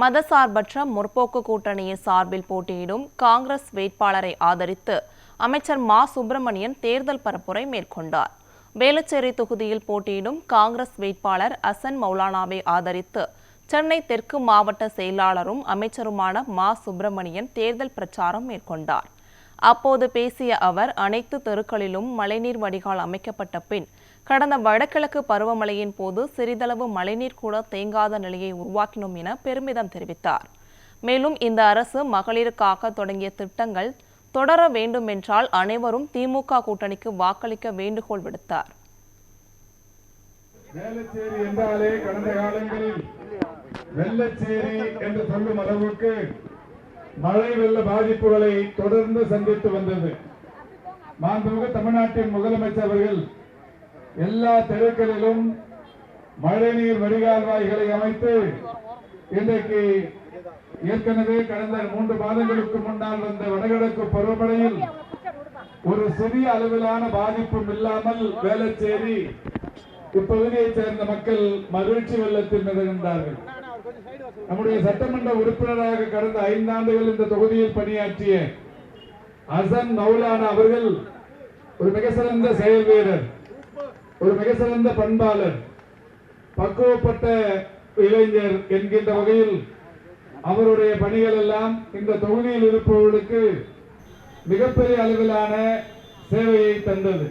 மதசார்பற்ற முற்போக்கு கூட்டணியின் சார்பில் போட்டியிடும் காங்கிரஸ் வேட்பாளரை ஆதரித்து அமைச்சர் மா சுப்பிரமணியன் தேர்தல் பரப்புரை மேற்கொண்டார். வேளச்சேரி தொகுதியில் போட்டியிடும் காங்கிரஸ் வேட்பாளர் அசன் மௌலானாவை ஆதரித்து சென்னை தெற்கு மாவட்ட செயலாளரும் அமைச்சருமான மா சுப்பிரமணியன் தேர்தல் பிரச்சாரம் மேற்கொண்டார். அப்போது பேசிய அவர், அனைத்து தெருக்களிலும் மழைநீர் வடிகால் அமைக்கப்பட்ட பின் கடந்த வடகிழக்கு பருவமழையின் போது சிறிதளவு மழைநீர் கூட தேங்காத நிலையை உருவாக்கினோம் என பெருமிதம் தெரிவித்தார். மேலும் இந்த அரசு மகளிருக்காக தொடங்கிய திட்டங்கள் தொடர வேண்டுமென்றால் அனைவரும் திமுக கூட்டணிக்கு வாக்களிக்க வேண்டுகோள் விடுத்தார். வேளச்சேரி என்றாலே கடந்த காலங்களில் வெள்ளச்சேரி என்று சொல்லும் அளவுக்கு மழை வெள்ள பாதிப்புகளை தொடர்ந்து சந்தித்து வந்தது. மாண்புமிகு தமிழ்நாட்டின் முதலமைச்சர் அவர்கள் எல்லா தெருக்களிலும் மழைநீர் வடிகால்வாய்களை அமைத்து இன்றைக்கு ஏற்கனவே கடந்த 3 மாதங்களுக்கு முன்னால் வந்த வடகிழக்கு பருவமழையில் ஒரு சிறிய அளவிலான பாதிப்பும் இல்லாமல் வேளச்சேரி இப்பகுதியைச் சேர்ந்த மக்கள் மகிழ்ச்சி வெள்ளத்தில் மிதக்கின்றார்கள். நம்முடைய சட்டமன்ற உறுப்பினராக கடந்த 5 ஆண்டுகள் இந்த தொகுதியில் பணியாற்றிய அசன் மௌலானா அவர்கள் ஒரு மிக சிறந்த செயல் வீரர், ஒரு மிக சிறந்த பண்பாளர், பக்குவப்பட்ட இளைஞர் என்கின்ற வகையில் அவருடைய பணிகள் எல்லாம் இந்த தொகுதியில் இருப்பவர்களுக்கு மிகப்பெரிய அளவிலான சேவையை தந்தது.